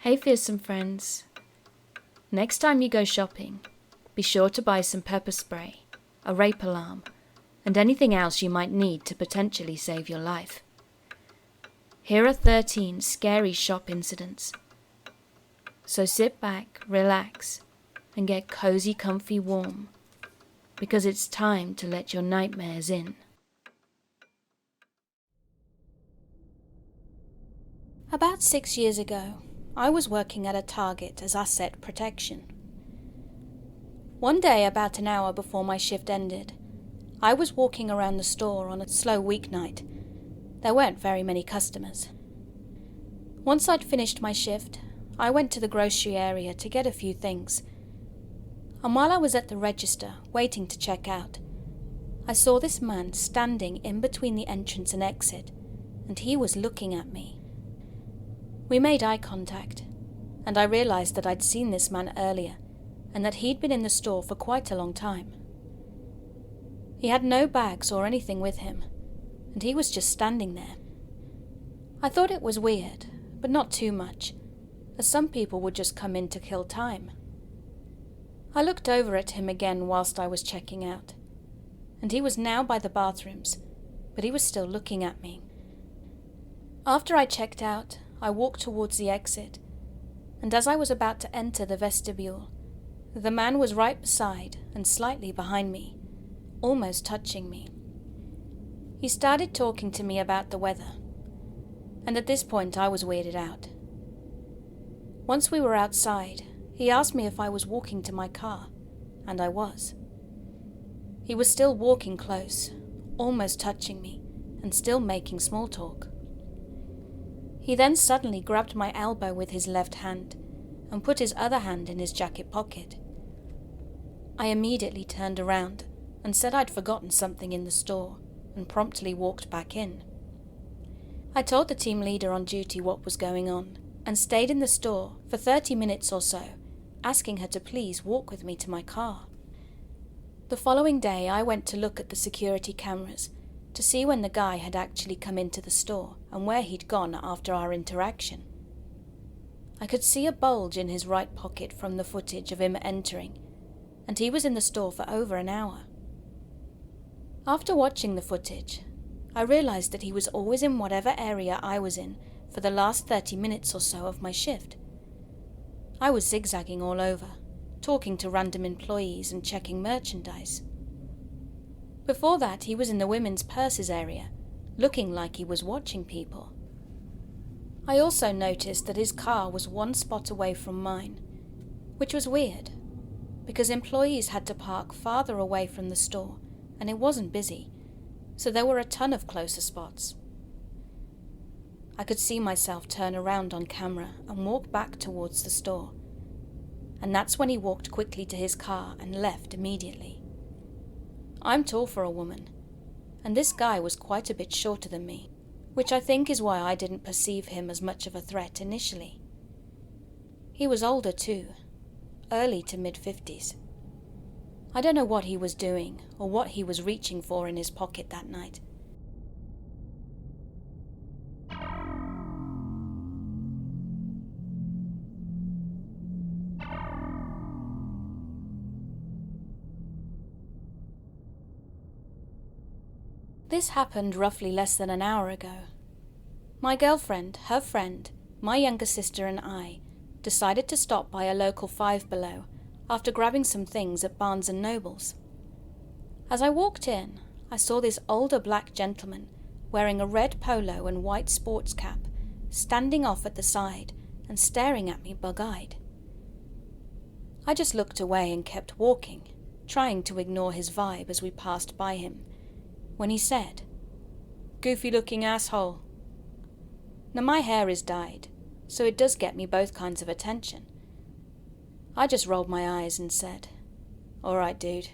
Hey fearsome friends. Next time you go shopping, be sure to buy some pepper spray, a rape alarm, and anything else you might need to potentially save your life. Here are 13 scary shop incidents. So sit back, relax, and get cozy, comfy, warm, because it's time to let your nightmares in. About 6 years ago, I was working at a Target as asset protection. One day, about an hour before my shift ended, I was walking around the store on a slow weeknight. There weren't very many customers. Once I'd finished my shift, I went to the grocery area to get a few things. And while I was at the register, waiting to check out, I saw this man standing in between the entrance and exit, and he was looking at me. We made eye contact, and I realized that I'd seen this man earlier, and that he'd been in the store for quite a long time. He had no bags or anything with him, and he was just standing there. I thought it was weird, but not too much, as some people would just come in to kill time. I looked over at him again whilst I was checking out, and he was now by the bathrooms, but he was still looking at me. After I checked out, I walked towards the exit, and as I was about to enter the vestibule, the man was right beside and slightly behind me, almost touching me. He started talking to me about the weather, and at this point I was weirded out. Once we were outside, he asked me if I was walking to my car, and I was. He was still walking close, almost touching me, and still making small talk. He then suddenly grabbed my elbow with his left hand and put his other hand in his jacket pocket. I immediately turned around and said I'd forgotten something in the store and promptly walked back in. I told the team leader on duty what was going on and stayed in the store for 30 minutes or so, asking her to please walk with me to my car. The following day, I went to look at the security cameras to see when the guy had actually come into the store and where he'd gone after our interaction. I could see a bulge in his right pocket from the footage of him entering, and he was in the store for over an hour. After watching the footage, I realized that he was always in whatever area I was in for the last 30 minutes or so of my shift. I was zigzagging all over, talking to random employees and checking merchandise. Before that, he was in the women's purses area, looking like he was watching people. I also noticed that his car was one spot away from mine, which was weird, because employees had to park farther away from the store, and it wasn't busy, so there were a ton of closer spots. I could see myself turn around on camera and walk back towards the store, and that's when he walked quickly to his car and left immediately. I'm tall for a woman, and this guy was quite a bit shorter than me, which I think is why I didn't perceive him as much of a threat initially. He was older too, early to mid-50s. I don't know what he was doing or what he was reaching for in his pocket that night. This happened roughly less than an hour ago. My girlfriend, her friend, my younger sister and I decided to stop by a local Five Below after grabbing some things at Barnes & Noble's. As I walked in, I saw this older black gentleman wearing a red polo and white sports cap, standing off at the side and staring at me bug-eyed. I just looked away and kept walking, trying to ignore his vibe as we passed by him, when he said, "Goofy-looking asshole." Now my hair is dyed, so it does get me both kinds of attention. I just rolled my eyes and said, "All right, dude."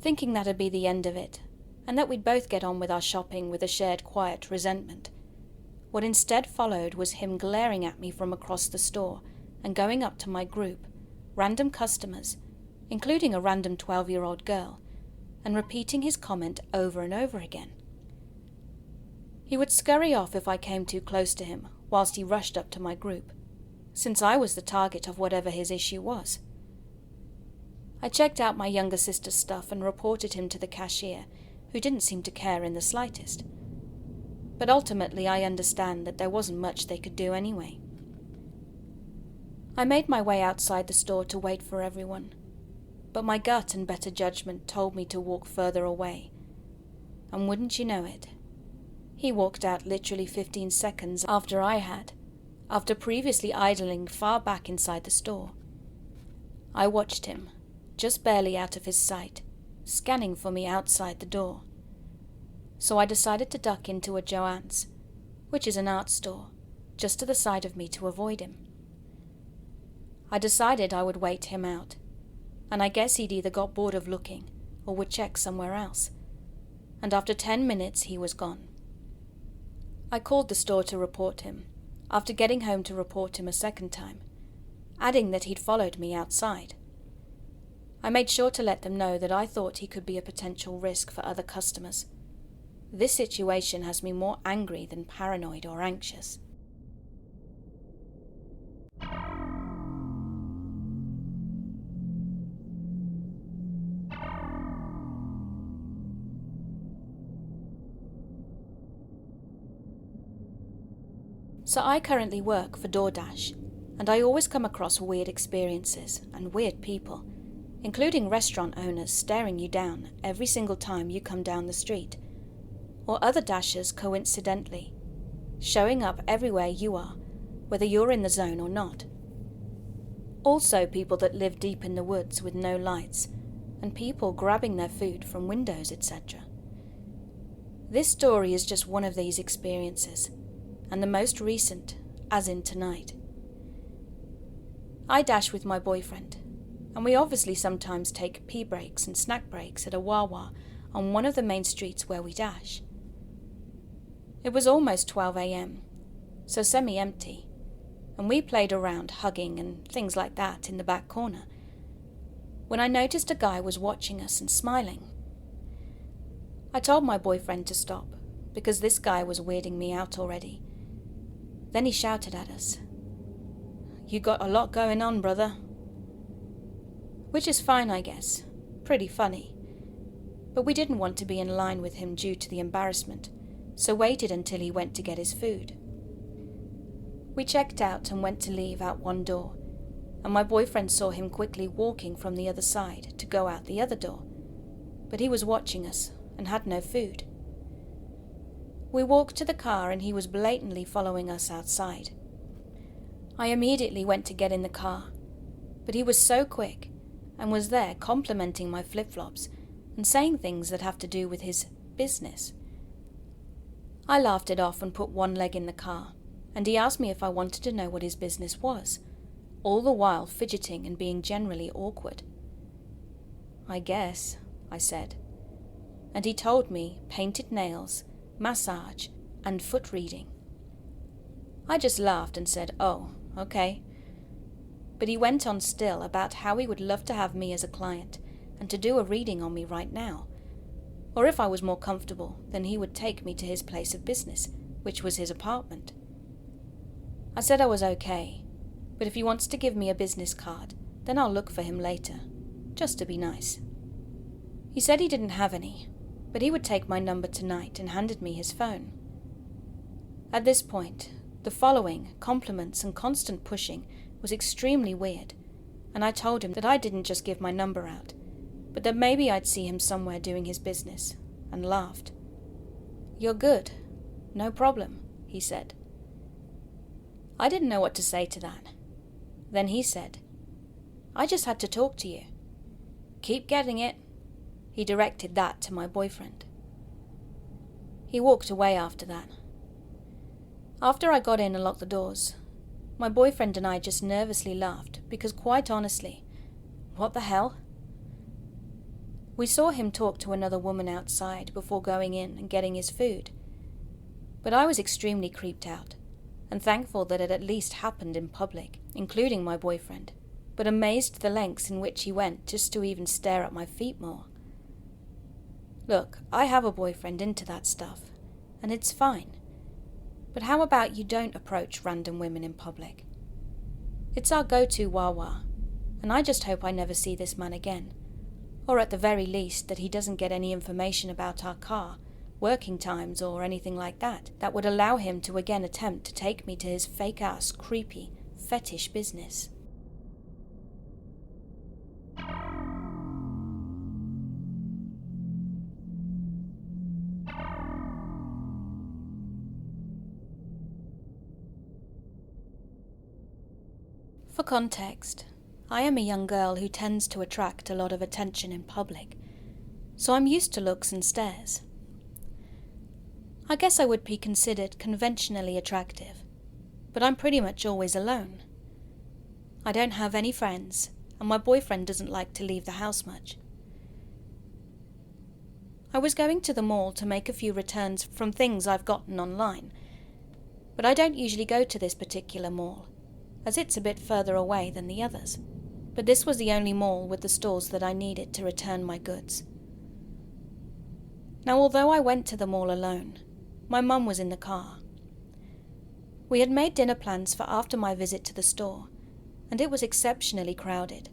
Thinking that'd be the end of it, and that we'd both get on with our shopping with a shared quiet resentment, what instead followed was him glaring at me from across the store and going up to my group, random customers, including a random 12-year-old girl, and repeating his comment over and over again. He would scurry off if I came too close to him, whilst he rushed up to my group, since I was the target of whatever his issue was. I checked out my younger sister's stuff and reported him to the cashier, who didn't seem to care in the slightest. But ultimately I understand that there wasn't much they could do anyway. I made my way outside the store to wait for everyone, but my gut and better judgment told me to walk further away. And wouldn't you know it, he walked out literally 15 seconds after I had, after previously idling far back inside the store. I watched him, just barely out of his sight, scanning for me outside the door. So I decided to duck into a Joann's, which is an art store, just to the side of me to avoid him. I decided I would wait him out, and I guess he'd either got bored of looking or would check somewhere else, and after 10 minutes he was gone. I called the store to report him, after getting home to report him a second time, adding that he'd followed me outside. I made sure to let them know that I thought he could be a potential risk for other customers. This situation has me more angry than paranoid or anxious. So I currently work for DoorDash, and I always come across weird experiences and weird people, including restaurant owners staring you down every single time you come down the street, or other dashers coincidentally, showing up everywhere you are, whether you're in the zone or not. Also people that live deep in the woods with no lights, and people grabbing their food from windows, etc. This story is just one of these experiences, and the most recent, as in tonight. I dash with my boyfriend, and we obviously sometimes take pee breaks and snack breaks at a Wawa on one of the main streets where we dash. It was almost 12 a.m, so semi-empty, and we played around hugging and things like that in the back corner, when I noticed a guy was watching us and smiling. I told my boyfriend to stop, because this guy was weirding me out already. Then he shouted at us, "You got a lot going on, brother." Which is fine, I guess. Pretty funny. But we didn't want to be in line with him due to the embarrassment, so waited until he went to get his food. We checked out and went to leave out one door, and my boyfriend saw him quickly walking from the other side to go out the other door, but he was watching us and had no food. We walked to the car and he was blatantly following us outside. I immediately went to get in the car, but he was so quick and was there complimenting my flip-flops and saying things that have to do with his business. I laughed it off and put one leg in the car, and he asked me if I wanted to know what his business was, all the while fidgeting and being generally awkward. "I guess," I said, and he told me painted nails, massage, and foot reading. I just laughed and said, "Oh, okay." But he went on still about how he would love to have me as a client and to do a reading on me right now, or if I was more comfortable, then he would take me to his place of business, which was his apartment. I said I was okay, but if he wants to give me a business card, then I'll look for him later, just to be nice. He said he didn't have any, but he would take my number tonight and handed me his phone. At this point, the following, compliments and constant pushing was extremely weird, and I told him that I didn't just give my number out, but that maybe I'd see him somewhere doing his business, and laughed. "You're good. No problem," he said. I didn't know what to say to that. Then he said, "I just had to talk to you. Keep getting it." He directed that to my boyfriend. He walked away after that. After I got in and locked the doors, my boyfriend and I just nervously laughed because, quite honestly, what the hell? We saw him talk to another woman outside before going in and getting his food, but I was extremely creeped out and thankful that it at least happened in public, including my boyfriend, but amazed the lengths in which he went just to even stare at my feet more. Look, I have a boyfriend into that stuff, and it's fine. But how about you don't approach random women in public? It's our go-to wah-wah, and I just hope I never see this man again. Or at the very least that he doesn't get any information about our car, working times or anything like that would allow him to again attempt to take me to his fake-ass, creepy, fetish business. For context, I am a young girl who tends to attract a lot of attention in public, so I'm used to looks and stares. I guess I would be considered conventionally attractive, but I'm pretty much always alone. I don't have any friends, and my boyfriend doesn't like to leave the house much. I was going to the mall to make a few returns from things I've gotten online, but I don't usually go to this particular mall, as it's a bit further away than the others, but this was the only mall with the stores that I needed to return my goods. Now, although I went to the mall alone, my mum was in the car. We had made dinner plans for after my visit to the store, and it was exceptionally crowded,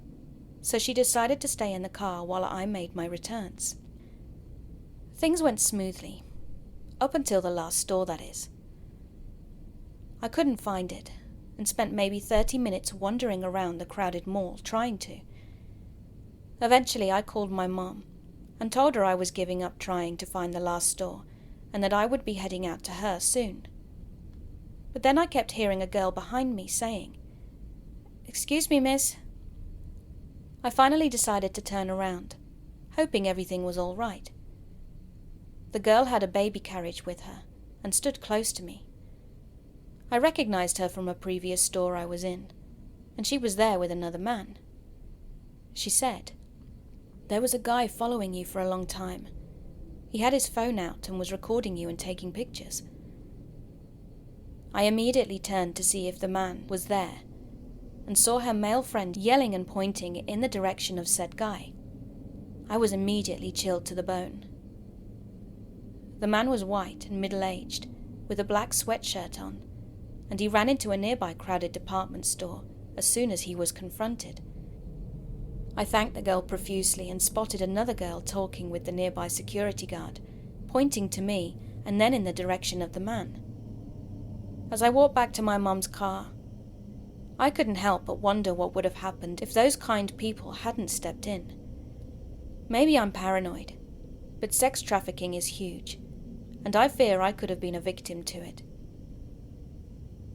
so she decided to stay in the car while I made my returns. Things went smoothly, up until the last store, that is. I couldn't find it, and spent maybe 30 minutes wandering around the crowded mall trying to. Eventually I called my mom and told her I was giving up trying to find the last store and that I would be heading out to her soon. But then I kept hearing a girl behind me saying, "Excuse me, miss." I finally decided to turn around, hoping everything was all right. The girl had a baby carriage with her and stood close to me. I recognized her from a previous store I was in, and she was there with another man. She said, "There was a guy following you for a long time. He had his phone out and was recording you and taking pictures." I immediately turned to see if the man was there, and saw her male friend yelling and pointing in the direction of said guy. I was immediately chilled to the bone. The man was white and middle-aged, with a black sweatshirt on, and he ran into a nearby crowded department store as soon as he was confronted. I thanked the girl profusely and spotted another girl talking with the nearby security guard, pointing to me and then in the direction of the man. As I walked back to my mum's car, I couldn't help but wonder what would have happened if those kind people hadn't stepped in. Maybe I'm paranoid, but sex trafficking is huge, and I fear I could have been a victim to it.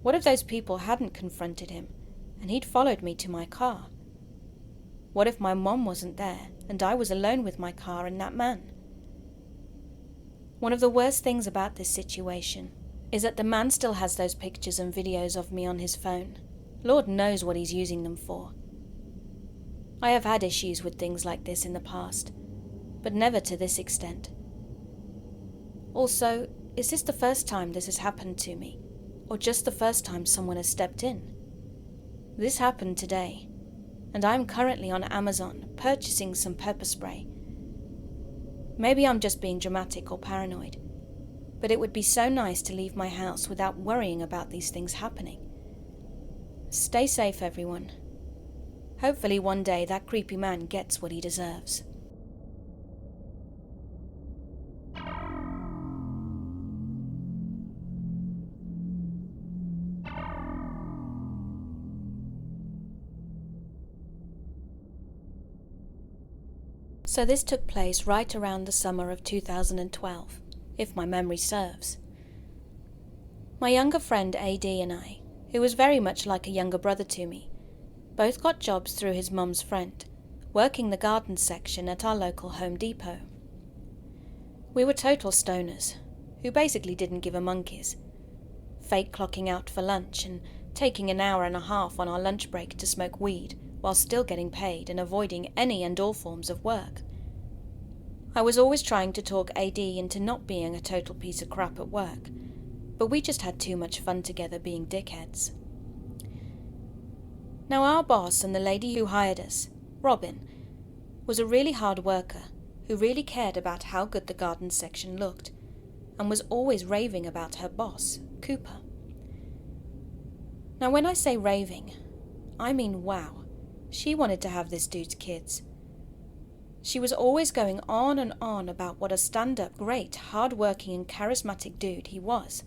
What if those people hadn't confronted him, and he'd followed me to my car? What if my mom wasn't there, and I was alone with my car and that man? One of the worst things about this situation is that the man still has those pictures and videos of me on his phone. Lord knows what he's using them for. I have had issues with things like this in the past, but never to this extent. Also, is this the first time this has happened to me? Or just the first time someone has stepped in? This happened today, and I am currently on Amazon purchasing some pepper spray. Maybe I'm just being dramatic or paranoid, but it would be so nice to leave my house without worrying about these things happening. Stay safe, everyone. Hopefully one day that creepy man gets what he deserves. So this took place right around the summer of 2012, if my memory serves. My younger friend AD and I, who was very much like a younger brother to me, both got jobs through his mum's friend, working the garden section at our local Home Depot. We were total stoners, who basically didn't give a monkeys, fake clocking out for lunch and taking an hour and a half on our lunch break to smoke weed while still getting paid and avoiding any and all forms of work. I was always trying to talk AD into not being a total piece of crap at work, but we just had too much fun together being dickheads. Now our boss and the lady who hired us, Robin, was a really hard worker who really cared about how good the garden section looked and was always raving about her boss, Cooper. Now when I say raving, I mean wow, she wanted to have this dude's kids. She was always going on and on about what a stand-up, great, hard-working and charismatic dude he was.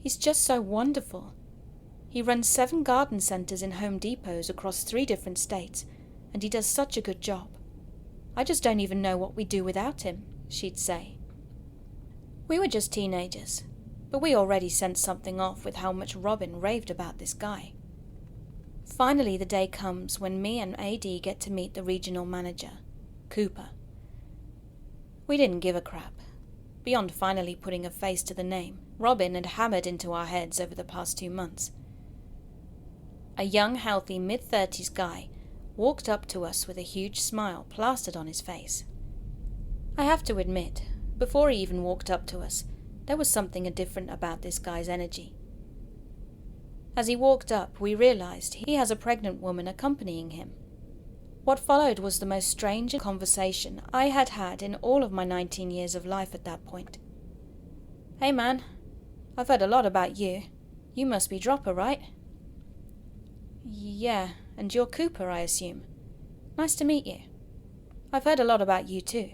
He's just so wonderful. He runs 7 garden centers in Home Depots across 3 different states, and he does such a good job. I just don't even know what we'd do without him, she'd say. We were just teenagers, but we already sensed something off with how much Robin raved about this guy. Finally, the day comes when me and AD get to meet the regional manager, Cooper. We didn't give a crap. Beyond finally putting a face to the name Robin had hammered into our heads over the past 2 months. A young, healthy, mid-30s guy walked up to us with a huge smile plastered on his face. I have to admit, before he even walked up to us, there was something different about this guy's energy. As he walked up, we realized he has a pregnant woman accompanying him. What followed was the most strange conversation I had had in all of my 19 years of life at that point. "Hey man, I've heard a lot about you. You must be Dropper, right?" "Yeah, and you're Cooper, I assume. Nice to meet you. I've heard a lot about you too."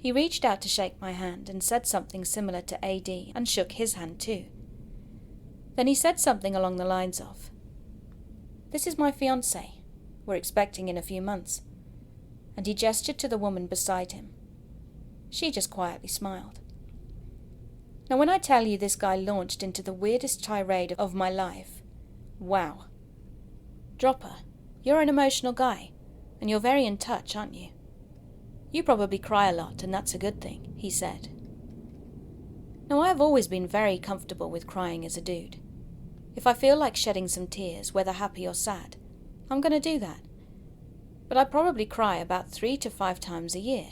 He reached out to shake my hand and said something similar to AD and shook his hand too. Then he said something along the lines of, "This is my fiancée. We're expecting in a few months." And he gestured to the woman beside him. She just quietly smiled. Now when I tell you this guy launched into the weirdest tirade of my life, wow. "Dropper, you're an emotional guy, and you're very in touch, aren't you? You probably cry a lot, and that's a good thing," he said. Now I've always been very comfortable with crying as a dude. If I feel like shedding some tears, whether happy or sad, I'm going to do that. But I probably cry about 3 to 5 times a year.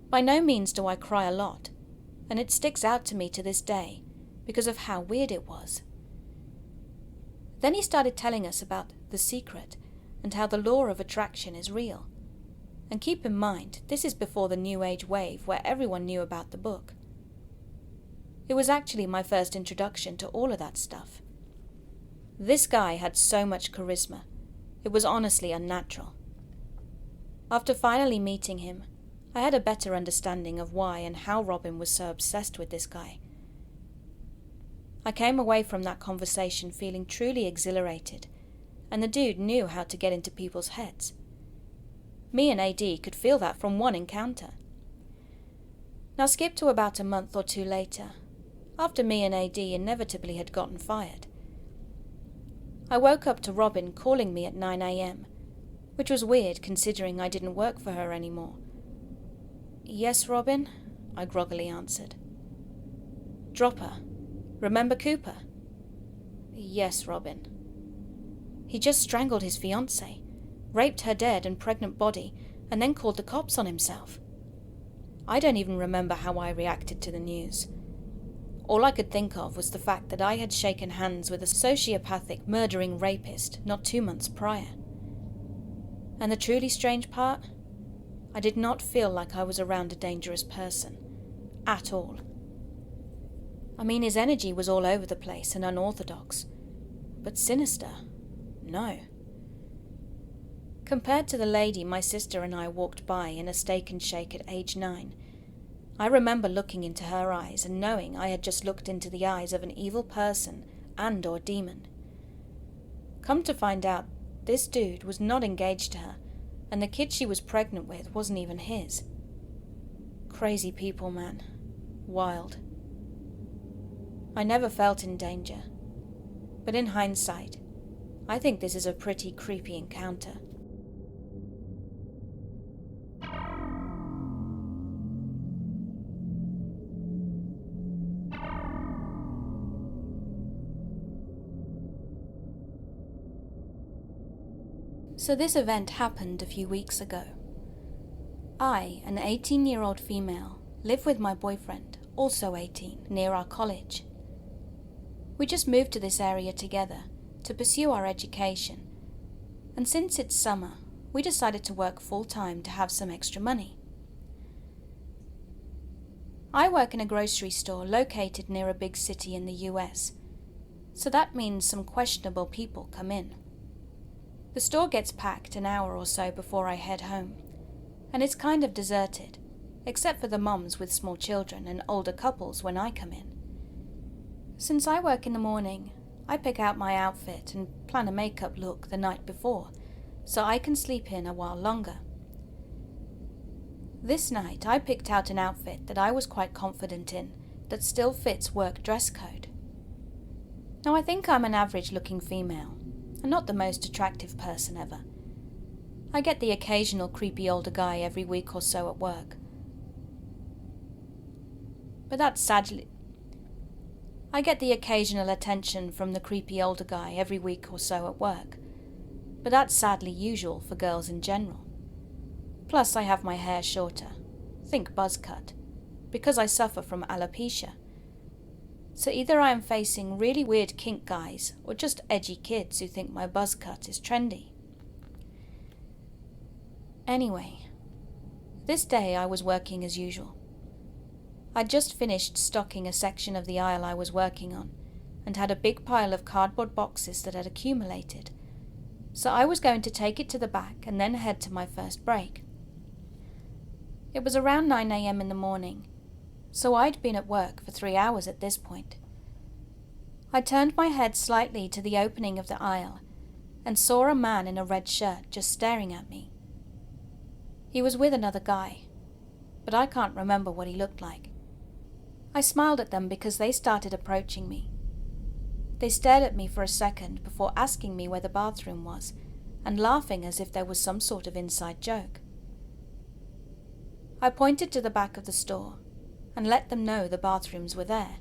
By no means do I cry a lot, and it sticks out to me to this day because of how weird it was. Then he started telling us about The Secret and how the law of attraction is real. And keep in mind, this is before the New Age wave where everyone knew about the book. It was actually my first introduction to all of that stuff. This guy had so much charisma. It was honestly unnatural. After finally meeting him, I had a better understanding of why and how Robin was so obsessed with this guy. I came away from that conversation feeling truly exhilarated, and the dude knew how to get into people's heads. Me and AD could feel that from one encounter. Now skip to about a month or 2 later, after me and AD inevitably had gotten fired. I woke up to Robin calling me at 9 a.m, which was weird considering I didn't work for her anymore. "Yes, Robin," I groggily answered. "Dropper, remember Cooper?" "Yes, Robin." "He just strangled his fiancée, raped her dead and pregnant body, and then called the cops on himself." I don't even remember how I reacted to the news. All I could think of was the fact that I had shaken hands with a sociopathic, murdering rapist not 2 months prior. And the truly strange part? I did not feel like I was around a dangerous person. At all. I mean, his energy was all over the place and unorthodox. But sinister? No. Compared to the lady my sister and I walked by in a Steak and Shake at age 9, I remember looking into her eyes and knowing I had just looked into the eyes of an evil person and or demon. Come to find out, this dude was not engaged to her, and the kid she was pregnant with wasn't even his. Crazy people, man. Wild. I never felt in danger, but in hindsight, I think this is a pretty creepy encounter. So this event happened a few weeks ago. I, an 18-year-old female, live with my boyfriend, also 18, near our college. We just moved to this area together to pursue our education, and since it's summer, we decided to work full-time to have some extra money. I work in a grocery store located near a big city in the US, so that means some questionable people come in. The store gets packed an hour or so before I head home, and it's kind of deserted, except for the moms with small children and older couples when I come in. Since I work in the morning, I pick out my outfit and plan a makeup look the night before, so I can sleep in a while longer. This night I picked out an outfit that I was quite confident in, that still fits work dress code. Now I think I'm an average looking female, and not the most attractive person ever. I get the occasional creepy older guy every week or so at work. I get the occasional attention from the creepy older guy every week or so at work, but that's sadly usual for girls in general. Plus I have my hair shorter, think buzz cut, because I suffer from alopecia. So either I am facing really weird kink guys or just edgy kids who think my buzz cut is trendy. Anyway, this day I was working as usual. I'd just finished stocking a section of the aisle I was working on and had a big pile of cardboard boxes that had accumulated, so I was going to take it to the back and then head to my first break. It was around 9 a.m. in the morning, so I'd been at work for 3 hours at this point. I turned my head slightly to the opening of the aisle and saw a man in a red shirt just staring at me. He was with another guy, but I can't remember what he looked like. I smiled at them because they started approaching me. They stared at me for a second before asking me where the bathroom was and laughing as if there was some sort of inside joke. I pointed to the back of the store and let them know the bathrooms were there.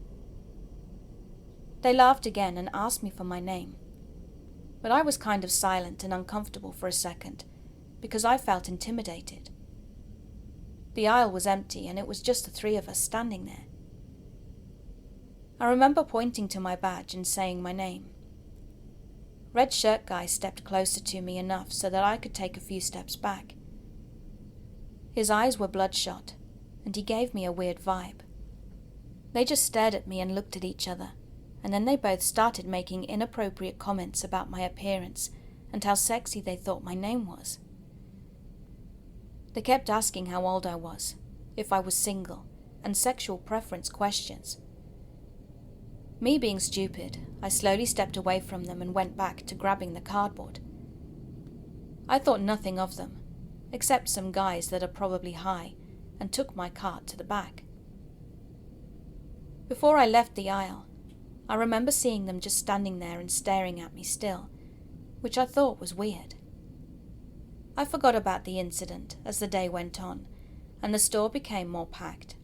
They laughed again and asked me for my name, but I was kind of silent and uncomfortable for a second because I felt intimidated. The aisle was empty and it was just the three of us standing there. I remember pointing to my badge and saying my name. Red shirt guy stepped closer to me enough so that I could take a few steps back. His eyes were bloodshot, and he gave me a weird vibe. They just stared at me and looked at each other, and then they both started making inappropriate comments about my appearance and how sexy they thought my name was. They kept asking how old I was, if I was single, and sexual preference questions. Me being stupid, I slowly stepped away from them and went back to grabbing the cardboard. I thought nothing of them, except some guys that are probably high, and took my cart to the back. Before I left the aisle, I remember seeing them just standing there and staring at me still, which I thought was weird. I forgot about the incident as the day went on, and the store became more packed.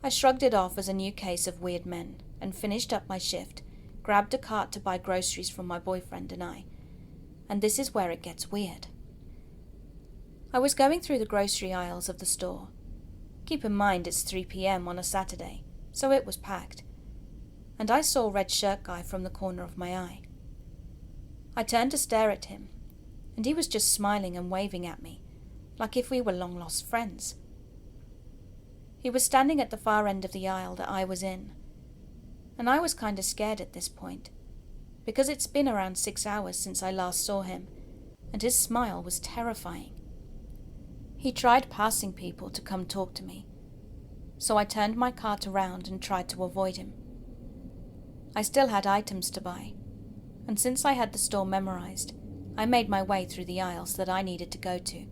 I shrugged it off as a new case of weird men, and finished up my shift, grabbed a cart to buy groceries from my boyfriend and I, and this is where it gets weird. I was going through the grocery aisles of the store. Keep in mind it's 3 p.m. on a Saturday, so it was packed, and I saw Red Shirt Guy from the corner of my eye. I turned to stare at him, and he was just smiling and waving at me, like if we were long-lost friends. He was standing at the far end of the aisle that I was in, and I was kind of scared at this point, because it's been around 6 hours since I last saw him, and his smile was terrifying. He tried passing people to come talk to me, so I turned my cart around and tried to avoid him. I still had items to buy, and since I had the store memorized, I made my way through the aisles that I needed to go to.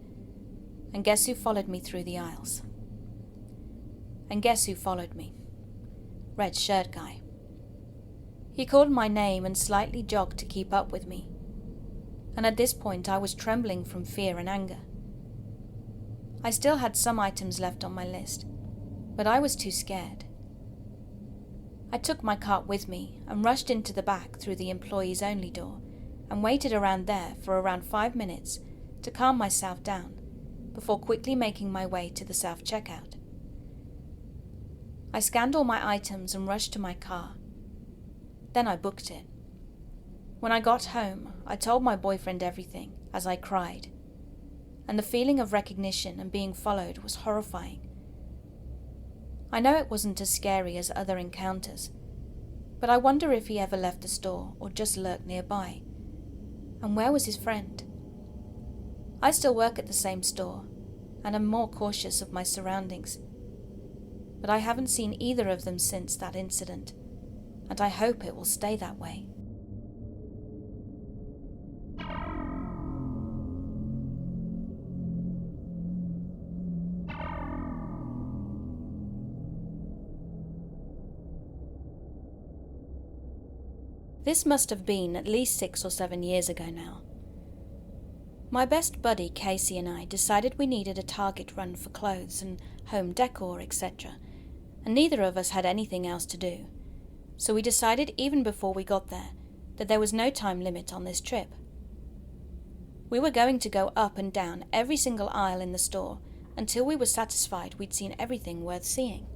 And guess who followed me through the aisles? And guess who followed me? Red Shirt Guy. He called my name and slightly jogged to keep up with me, and at this point I was trembling from fear and anger. I still had some items left on my list, but I was too scared. I took my cart with me and rushed into the back through the employees only door and waited around there for around 5 minutes to calm myself down before quickly making my way to the self-checkout. I scanned all my items and rushed to my car. Then I booked it. When I got home, I told my boyfriend everything as I cried, and the feeling of recognition and being followed was horrifying. I know it wasn't as scary as other encounters, but I wonder if he ever left the store or just lurked nearby. And where was his friend? I still work at the same store, and am more cautious of my surroundings, but I haven't seen either of them since that incident, and I hope it will stay that way. This must have been at least 6 or 7 years ago now. My best buddy Casey and I decided we needed a target run for clothes and home decor, etc., and neither of us had anything else to do, so we decided even before we got there that there was no time limit on this trip. We were going to go up and down every single aisle in the store until we were satisfied we'd seen everything worth seeing.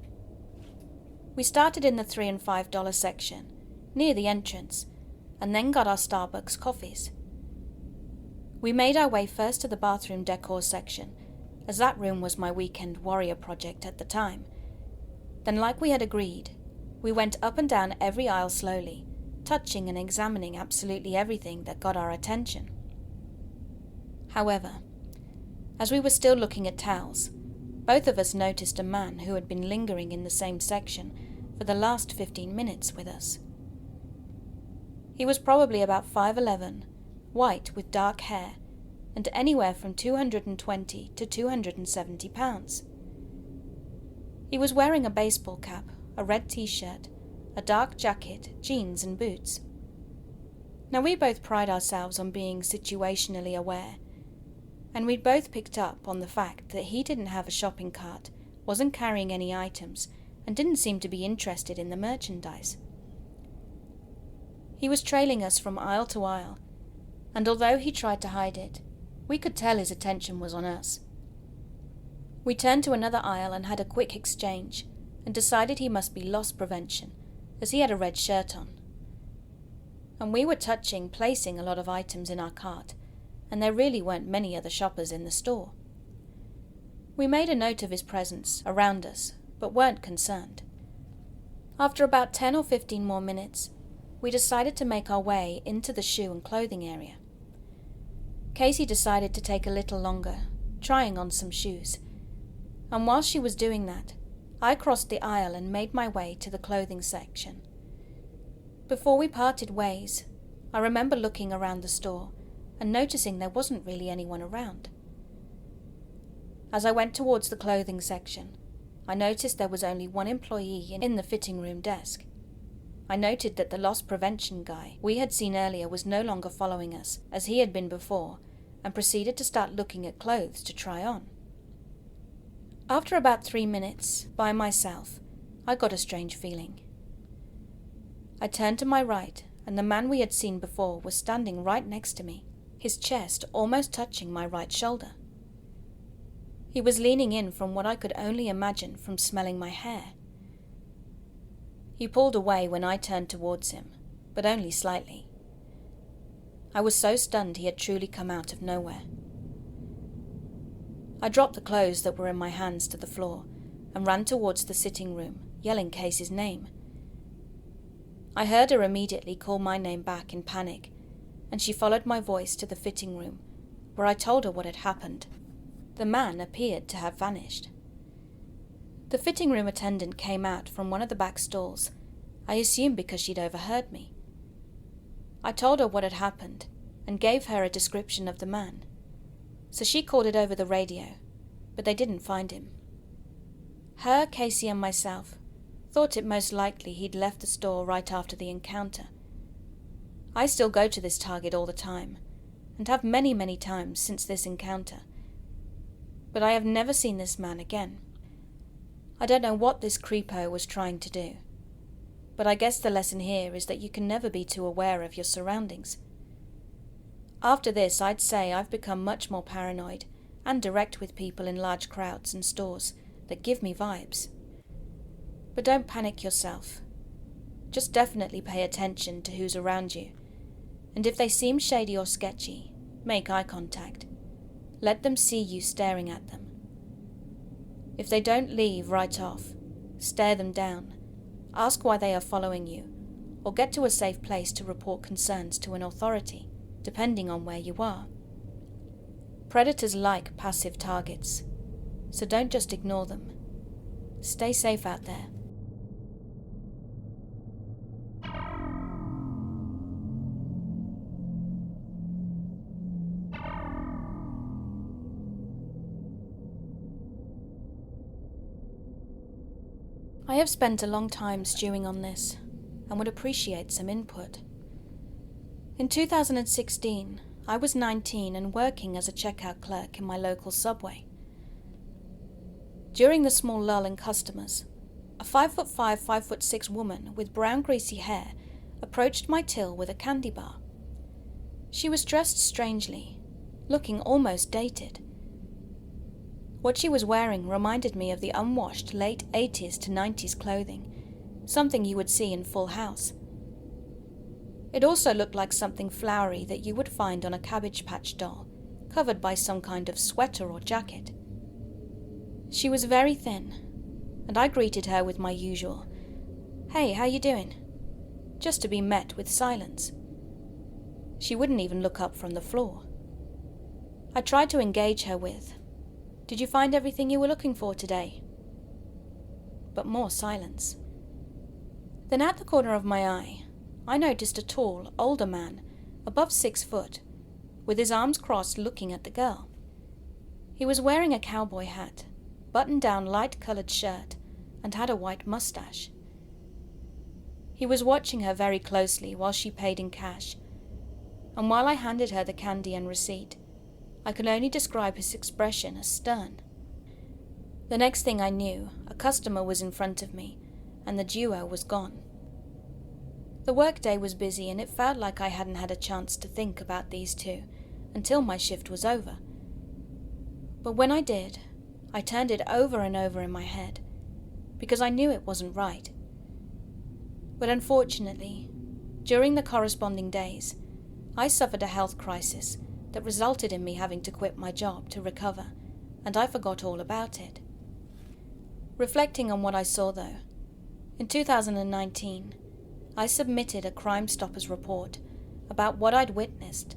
We started in the $3 and $5 section, near the entrance, and then got our Starbucks coffees. We made our way first to the bathroom decor section, as that room was my weekend warrior project at the time. Then, like we had agreed, we went up and down every aisle slowly, touching and examining absolutely everything that got our attention. However, as we were still looking at towels, both of us noticed a man who had been lingering in the same section for the last 15 minutes with us. He was probably about 5'11", white with dark hair, and anywhere from 220 to 270 pounds. He was wearing a baseball cap, a red t-shirt, a dark jacket, jeans and boots. Now we both pride ourselves on being situationally aware, and we'd both picked up on the fact that he didn't have a shopping cart, wasn't carrying any items, and didn't seem to be interested in the merchandise. He was trailing us from aisle to aisle, and although he tried to hide it, we could tell his attention was on us. We turned to another aisle and had a quick exchange, and decided he must be loss prevention, as he had a red shirt on. And we were placing a lot of items in our cart, and there really weren't many other shoppers in the store. We made a note of his presence around us, but weren't concerned. After about 10 or 15 more minutes, we decided to make our way into the shoe and clothing area. Casey decided to take a little longer, trying on some shoes, and while she was doing that, I crossed the aisle and made my way to the clothing section. Before we parted ways, I remember looking around the store and noticing there wasn't really anyone around. As I went towards the clothing section, I noticed there was only one employee in the fitting room desk. I noted that the loss prevention guy we had seen earlier was no longer following us, as he had been before, and proceeded to start looking at clothes to try on. After about 3 minutes, by myself, I got a strange feeling. I turned to my right, and the man we had seen before was standing right next to me, his chest almost touching my right shoulder. He was leaning in from what I could only imagine from smelling my hair. He pulled away when I turned towards him, but only slightly. I was so stunned he had truly come out of nowhere. I dropped the clothes that were in my hands to the floor and ran towards the sitting room, yelling Casey's name. I heard her immediately call my name back in panic, and she followed my voice to the fitting room, where I told her what had happened. The man appeared to have vanished. The fitting room attendant came out from one of the back stalls, I assume because she'd overheard me. I told her what had happened and gave her a description of the man, so she called it over the radio, but they didn't find him. Her, Casey and myself thought it most likely he'd left the store right after the encounter. I still go to this Target all the time, and have many times since this encounter, but I have never seen this man again. I don't know what this creepo was trying to do, but I guess the lesson here is that you can never be too aware of your surroundings. After this, I'd say I've become much more paranoid and direct with people in large crowds and stores that give me vibes. But don't panic yourself. Just definitely pay attention to who's around you, and if they seem shady or sketchy, make eye contact. Let them see you staring at them. If they don't leave right off, stare them down, ask why they are following you, or get to a safe place to report concerns to an authority, depending on where you are. Predators like passive targets, so don't just ignore them. Stay safe out there. I have spent a long time stewing on this and would appreciate some input. In 2016, I was 19 and working as a checkout clerk in my local Subway. During the small lull in customers, a 5'5", 5'6" woman with brown greasy hair approached my till with a candy bar. She was dressed strangely, looking almost dated. What she was wearing reminded me of the unwashed late 80s to 90s clothing, something you would see in Full House. It also looked like something flowery that you would find on a Cabbage Patch doll, covered by some kind of sweater or jacket. She was very thin, and I greeted her with my usual, "Hey, how you doing?" just to be met with silence. She wouldn't even look up from the floor. I tried to engage her with, "Did you find everything you were looking for today?" But more silence. Then at the corner of my eye, I noticed a tall, older man, above 6 foot, with his arms crossed looking at the girl. He was wearing a cowboy hat, button-down light-colored shirt, and had a white mustache. He was watching her very closely while she paid in cash, and while I handed her the candy and receipt, I could only describe his expression as stern. The next thing I knew, a customer was in front of me, and the duo was gone. The workday was busy, and it felt like I hadn't had a chance to think about these two until my shift was over. But when I did, I turned it over and over in my head, because I knew it wasn't right. But unfortunately, during the corresponding days, I suffered a health crisis that resulted in me having to quit my job to recover, and I forgot all about it. Reflecting on what I saw though, in 2019, I submitted a Crime Stoppers report about what I'd witnessed,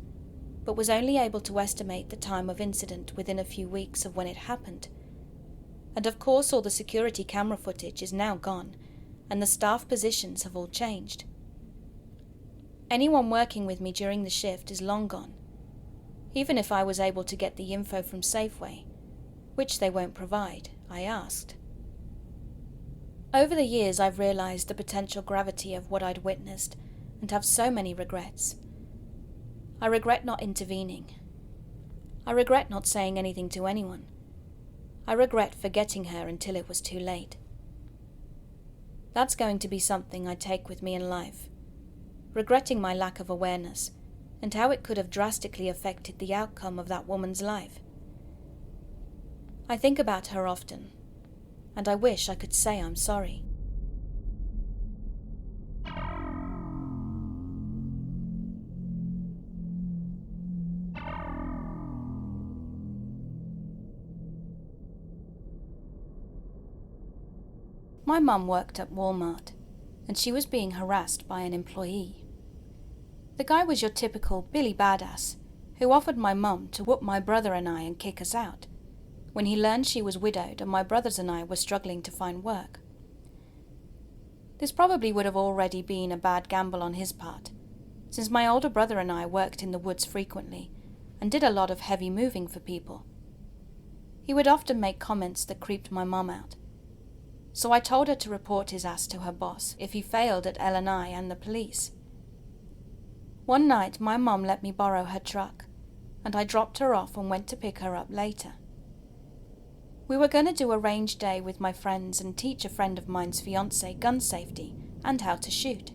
but was only able to estimate the time of incident within a few weeks of when it happened. And of course all the security camera footage is now gone, and the staff positions have all changed. Anyone working with me during the shift is long gone, even if I was able to get the info from Safeway, which they won't provide, I asked. Over the years I've realized the potential gravity of what I'd witnessed and have so many regrets. I regret not intervening. I regret not saying anything to anyone. I regret forgetting her until it was too late. That's going to be something I take with me in life, regretting my lack of awareness and how it could have drastically affected the outcome of that woman's life. I think about her often, and I wish I could say I'm sorry. My mum worked at Walmart, and she was being harassed by an employee. The guy was your typical Billy Badass, who offered my mum to whoop my brother and I and kick us out, when he learned she was widowed and my brothers and I were struggling to find work. This probably would have already been a bad gamble on his part, since my older brother and I worked in the woods frequently and did a lot of heavy moving for people. He would often make comments that creeped my mum out, so I told her to report his ass to her boss if he failed at L&I and the police. One night my mum let me borrow her truck, and I dropped her off and went to pick her up later. We were going to do a range day with my friends and teach a friend of mine's fiancé gun safety and how to shoot.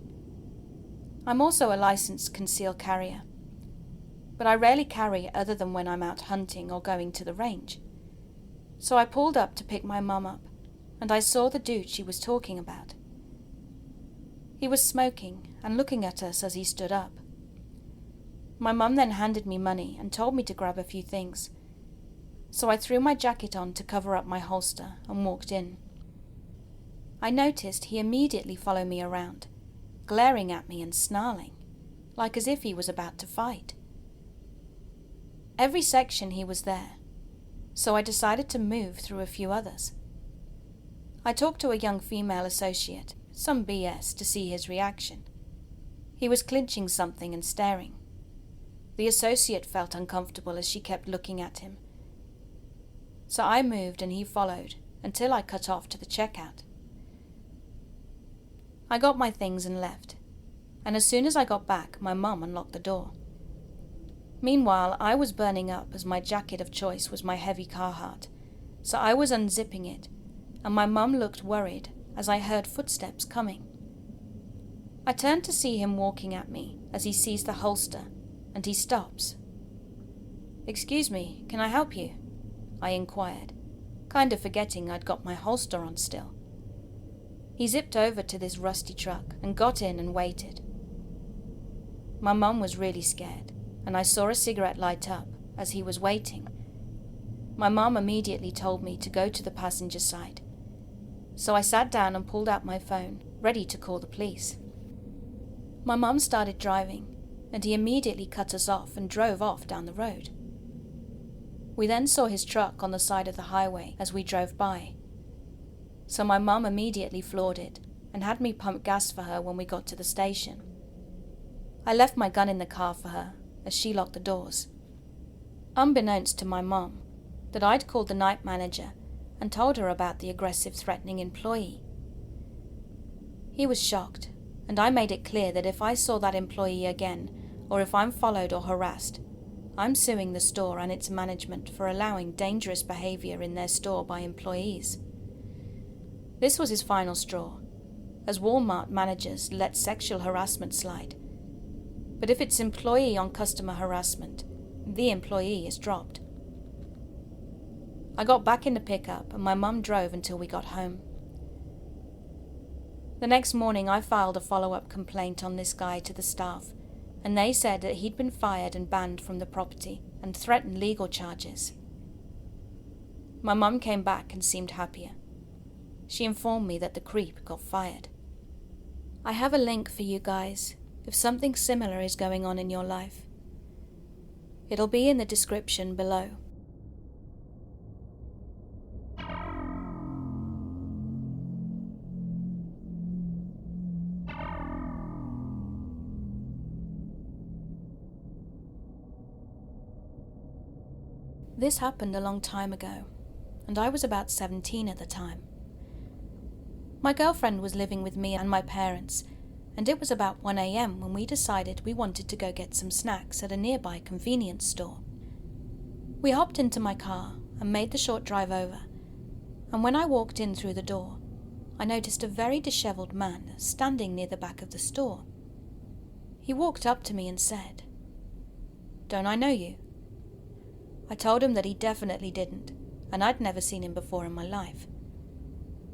I'm also a licensed concealed carrier, but I rarely carry other than when I'm out hunting or going to the range. So I pulled up to pick my mum up, and I saw the dude she was talking about. He was smoking and looking at us as he stood up. My mum then handed me money and told me to grab a few things, so I threw my jacket on to cover up my holster and walked in. I noticed he immediately followed me around, glaring at me and snarling, like as if he was about to fight. Every section he was there, so I decided to move through a few others. I talked to a young female associate, some BS, to see his reaction. He was clinching something and staring. The associate felt uncomfortable as she kept looking at him. So I moved and he followed until I cut off to the checkout. I got my things and left, and as soon as I got back, my mum unlocked the door. Meanwhile, I was burning up as my jacket of choice was my heavy Carhartt, so I was unzipping it, and my mum looked worried as I heard footsteps coming. I turned to see him walking at me as he sees the holster, and he stops. "Excuse me, can I help you?" I inquired, kind of forgetting I'd got my holster on still. He zipped over to this rusty truck and got in and waited. My mum was really scared, and I saw a cigarette light up as he was waiting. My mum immediately told me to go to the passenger side, so I sat down and pulled out my phone, ready to call the police. My mum started driving, and he immediately cut us off and drove off down the road. We then saw his truck on the side of the highway as we drove by, so my mum immediately floored it and had me pump gas for her when we got to the station. I left my gun in the car for her as she locked the doors. Unbeknownst to my mum, that I'd called the night manager and told her about the aggressive, threatening employee. He was shocked, and I made it clear that if I saw that employee again, or if I'm followed or harassed, I'm suing the store and its management for allowing dangerous behavior in their store by employees. This was his final straw, as Walmart managers let sexual harassment slide. But if it's employee on customer harassment, the employee is dropped. I got back in the pickup and my mum drove until we got home. The next morning I filed a follow-up complaint on this guy to the staff, and they said that he'd been fired and banned from the property and threatened legal charges. My mum came back and seemed happier. She informed me that the creep got fired. I have a link for you guys if something similar is going on in your life. It'll be in the description below. This happened a long time ago, and I was about 17 at the time. My girlfriend was living with me and my parents, and it was about 1 a.m. when we decided we wanted to go get some snacks at a nearby convenience store. We hopped into my car and made the short drive over, and when I walked in through the door, I noticed a very disheveled man standing near the back of the store. He walked up to me and said, "Don't I know you?" I told him that he definitely didn't, and I'd never seen him before in my life.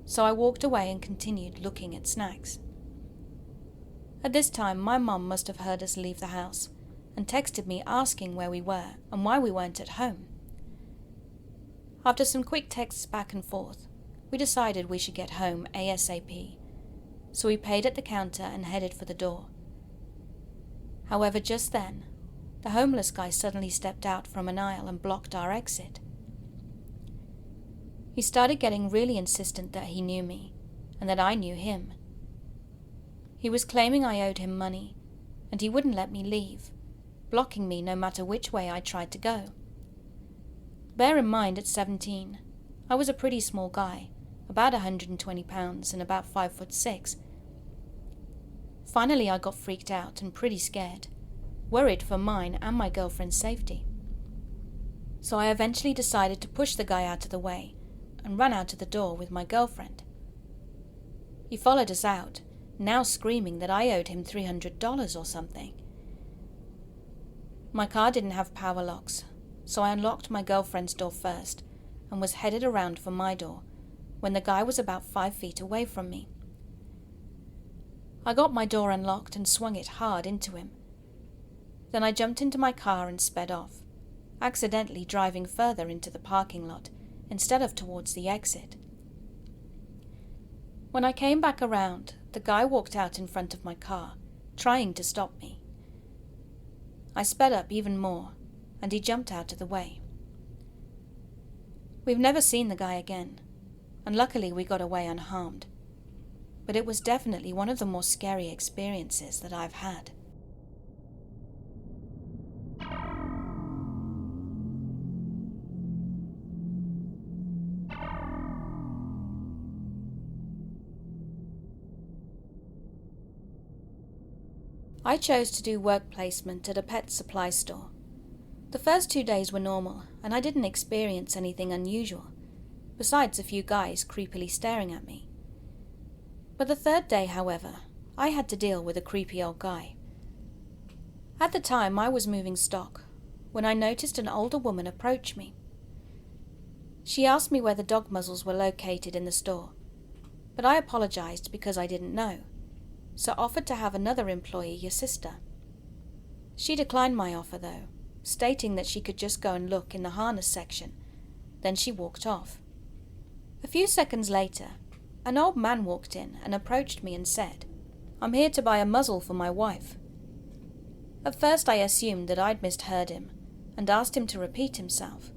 So I walked away and continued looking at snacks. At this time, my mum must have heard us leave the house and texted me asking where we were and why we weren't at home. After some quick texts back and forth, we decided we should get home ASAP, so we paid at the counter and headed for the door. However, just then, the homeless guy suddenly stepped out from an aisle and blocked our exit. He started getting really insistent that he knew me, and that I knew him. He was claiming I owed him money, and he wouldn't let me leave, blocking me no matter which way I tried to go. Bear in mind, at 17, I was a pretty small guy, about 120 pounds and about 5'6". Finally I got freaked out and pretty scared, worried for mine and my girlfriend's safety. So I eventually decided to push the guy out of the way and ran out of the door with my girlfriend. He followed us out, now screaming that I owed him $300 or something. My car didn't have power locks, so I unlocked my girlfriend's door first and was headed around for my door when the guy was about 5 feet away from me. I got my door unlocked and swung it hard into him. Then I jumped into my car and sped off, accidentally driving further into the parking lot instead of towards the exit. When I came back around, the guy walked out in front of my car, trying to stop me. I sped up even more, and he jumped out of the way. We've never seen the guy again, and luckily we got away unharmed. But it was definitely one of the more scary experiences that I've had. I chose to do work placement at a pet supply store. The first 2 days were normal, and I didn't experience anything unusual, besides a few guys creepily staring at me. But the third day, however, I had to deal with a creepy old guy. At the time, I was moving stock, when I noticed an older woman approach me. She asked me where the dog muzzles were located in the store, but I apologized because I didn't know, so offered to have another employee assist her. She declined my offer though, stating that she could just go and look in the harness section. Then she walked off. A few seconds later, an old man walked in and approached me and said, "I'm here to buy a muzzle for my wife." At first I assumed that I'd misheard him and asked him to repeat himself.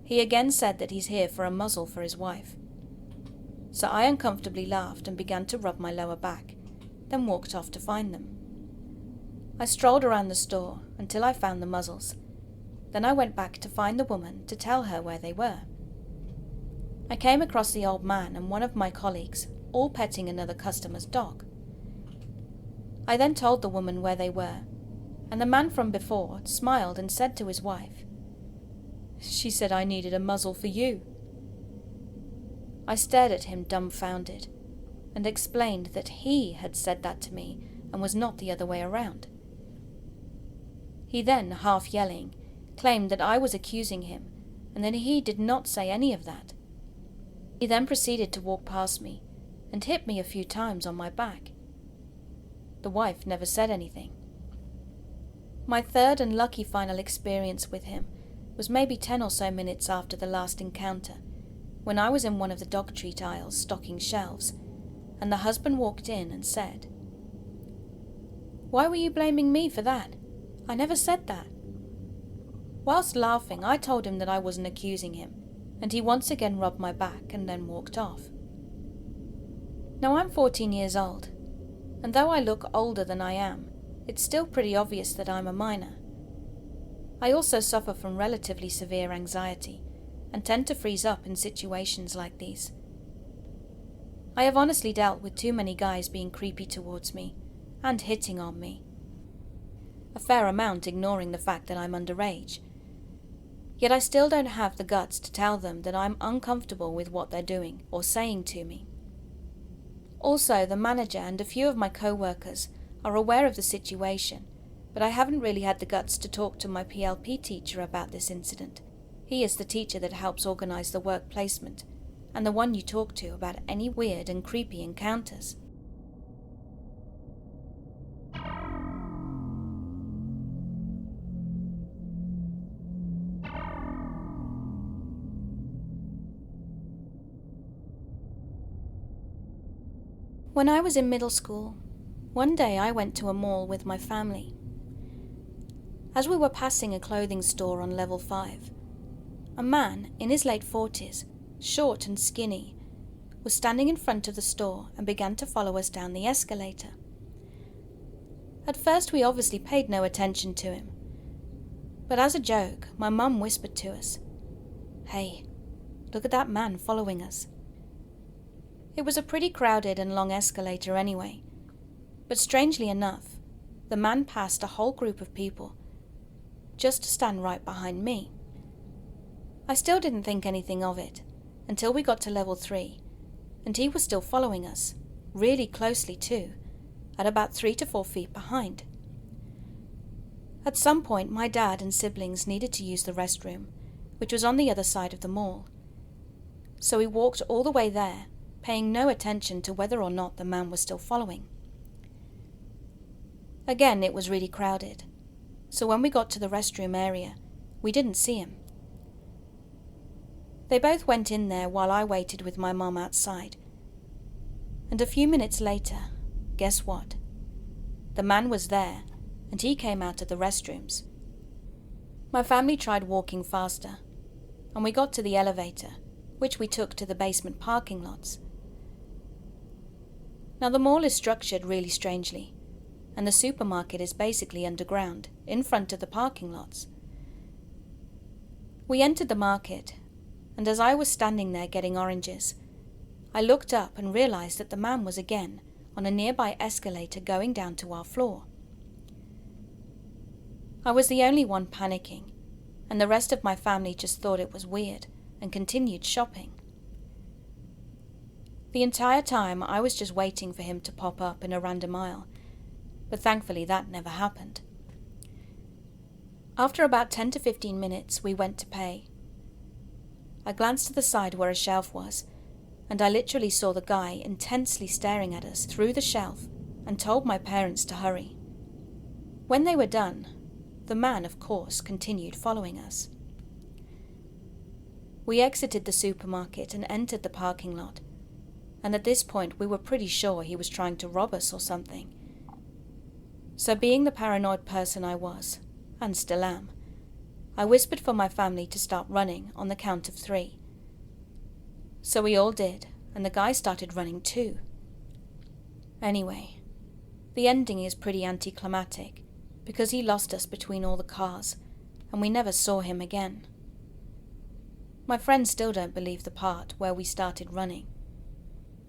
He again said that he's here for a muzzle for his wife. So I uncomfortably laughed and began to rub my lower back, then walked off to find them. I strolled around the store until I found the muzzles. Then I went back to find the woman to tell her where they were. I came across the old man and one of my colleagues, all petting another customer's dog. I then told the woman where they were, and the man from before smiled and said to his wife, "She said I needed a muzzle for you." I stared at him dumbfounded, and explained that he had said that to me and was not the other way around. He then, half yelling, claimed that I was accusing him, and that he did not say any of that. He then proceeded to walk past me, and hit me a few times on my back. The wife never said anything. My third and lucky final experience with him was maybe 10 or so minutes after the last encounter, when I was in one of the dog treat aisles stocking shelves, and the husband walked in and said, "Why were you blaming me for that? I never said that." Whilst laughing, I told him that I wasn't accusing him, and he once again rubbed my back and then walked off. Now I'm 14 years old, and though I look older than I am, it's still pretty obvious that I'm a minor. I also suffer from relatively severe anxiety, and tend to freeze up in situations like these. I have honestly dealt with too many guys being creepy towards me, and hitting on me. A fair amount ignoring the fact that I'm underage. Yet I still don't have the guts to tell them that I'm uncomfortable with what they're doing or saying to me. Also, the manager and a few of my co-workers are aware of the situation, but I haven't really had the guts to talk to my PLP teacher about this incident. He is the teacher that helps organize the work placement, and the one you talk to about any weird and creepy encounters. When I was in middle school, one day I went to a mall with my family. As we were passing a clothing store on level 5, a man in his late 40s, short and skinny, was standing in front of the store and began to follow us down the escalator. At first we obviously paid no attention to him, but as a joke, my mum whispered to us, "Hey, look at that man following us." It was a pretty crowded and long escalator anyway, but strangely enough, the man passed a whole group of people, just to stand right behind me. I still didn't think anything of it, until we got to level 3, and he was still following us, really closely too, at about 3 to 4 feet behind. At some point my dad and siblings needed to use the restroom, which was on the other side of the mall. So we walked all the way there, paying no attention to whether or not the man was still following. Again, it was really crowded, so when we got to the restroom area, we didn't see him. They both went in there while I waited with my mum outside, And a few minutes later, guess what? The man was there, and he came out of the restrooms. My family tried walking faster, and we got to the elevator, which we took to the basement parking lots. Now the mall is structured really strangely, and the supermarket is basically underground, in front of the parking lots. We entered the market, and as I was standing there getting oranges, I looked up and realized that the man was again on a nearby escalator going down to our floor. I was the only one panicking, and the rest of my family just thought it was weird and continued shopping. The entire time I was just waiting for him to pop up in a random aisle, but thankfully that never happened. After about 10 to 15 minutes, we went to pay. I glanced to the side where a shelf was, and I literally saw the guy intensely staring at us through the shelf and told my parents to hurry. When they were done, the man, of course, continued following us. We exited the supermarket and entered the parking lot, and at this point we were pretty sure he was trying to rob us or something. So being the paranoid person I was, and still am, I whispered for my family to start running on the count of 3. So we all did, and the guy started running too. Anyway, the ending is pretty anticlimactic, because he lost us between all the cars, and we never saw him again. My friends still don't believe the part where we started running.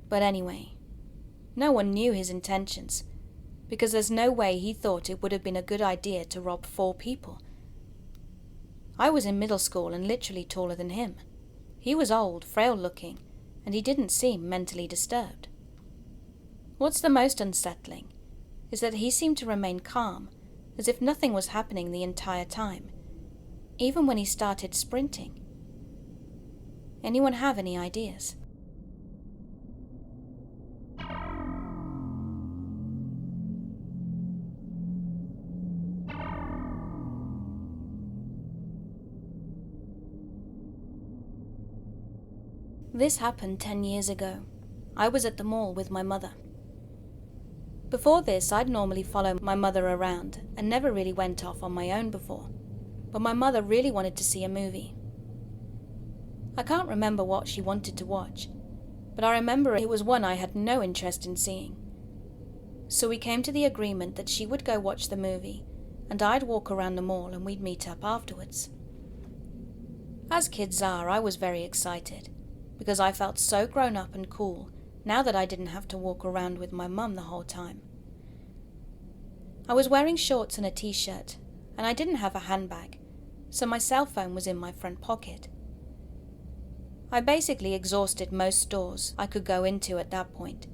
But anyway, no one knew his intentions, because there's no way he thought it would have been a good idea to rob 4 people. I was in middle school and literally taller than him. He was old, frail-looking, and he didn't seem mentally disturbed. What's the most unsettling is that he seemed to remain calm, as if nothing was happening the entire time, even when he started sprinting. Anyone have any ideas? This happened 10 years ago. I was at the mall with my mother. Before this, I'd normally follow my mother around and never really went off on my own before, but my mother really wanted to see a movie. I can't remember what she wanted to watch, but I remember it was one I had no interest in seeing. So we came to the agreement that she would go watch the movie, and I'd walk around the mall and we'd meet up afterwards. As kids are, I was very excited, because I felt so grown up and cool now that I didn't have to walk around with my mum the whole time. I was wearing shorts and a t-shirt, and I didn't have a handbag, so my cell phone was in my front pocket. I basically exhausted most stores I could go into at that point,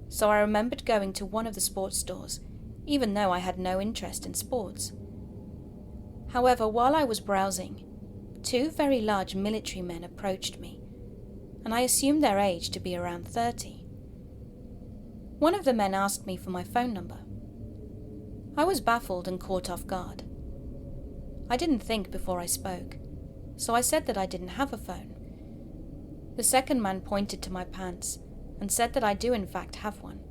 so I remembered going to one of the sports stores, even though I had no interest in sports. However, while I was browsing, 2 very large military men approached me, and I assumed their age to be around 30. One of the men asked me for my phone number. I was baffled and caught off guard. I didn't think before I spoke, so I said that I didn't have a phone. The second man pointed to my pants and said that I do in fact have one.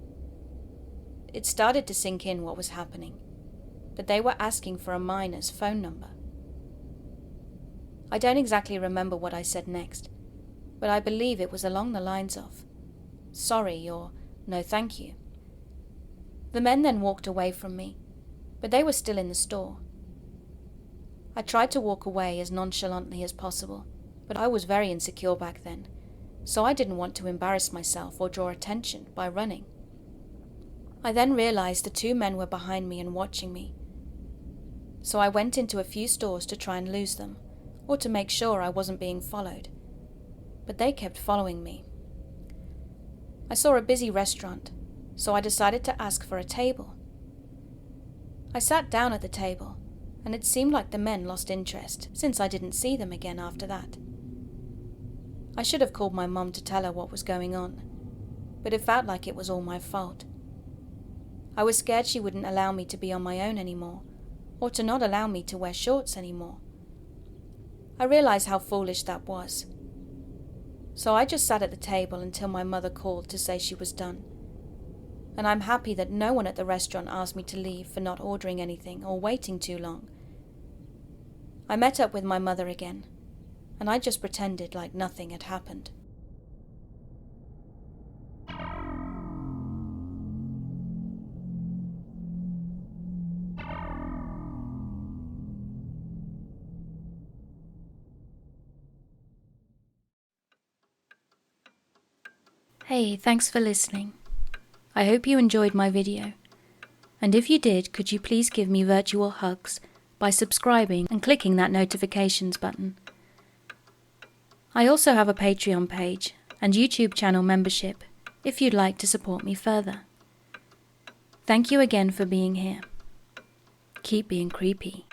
It started to sink in what was happening, that they were asking for a miner's phone number. I don't exactly remember what I said next, but I believe it was along the lines of, "Sorry," or "No thank you." The men then walked away from me, but they were still in the store. I tried to walk away as nonchalantly as possible, but I was very insecure back then, so I didn't want to embarrass myself or draw attention by running. I then realized the 2 men were behind me and watching me, so I went into a few stores to try and lose them, or to make sure I wasn't being followed. But they kept following me. I saw a busy restaurant, so I decided to ask for a table. I sat down at the table, and it seemed like the men lost interest since I didn't see them again after that. I should have called my mum to tell her what was going on, but it felt like it was all my fault. I was scared she wouldn't allow me to be on my own anymore, or to not allow me to wear shorts anymore. I realized how foolish that was. So I just sat at the table until my mother called to say she was done. And I'm happy that no one at the restaurant asked me to leave for not ordering anything or waiting too long. I met up with my mother again, and I just pretended like nothing had happened. Hey, thanks for listening. I hope you enjoyed my video. And if you did, could you please give me virtual hugs by subscribing and clicking that notifications button. I also have a Patreon page and YouTube channel membership if you'd like to support me further. Thank you again for being here. Keep being creepy.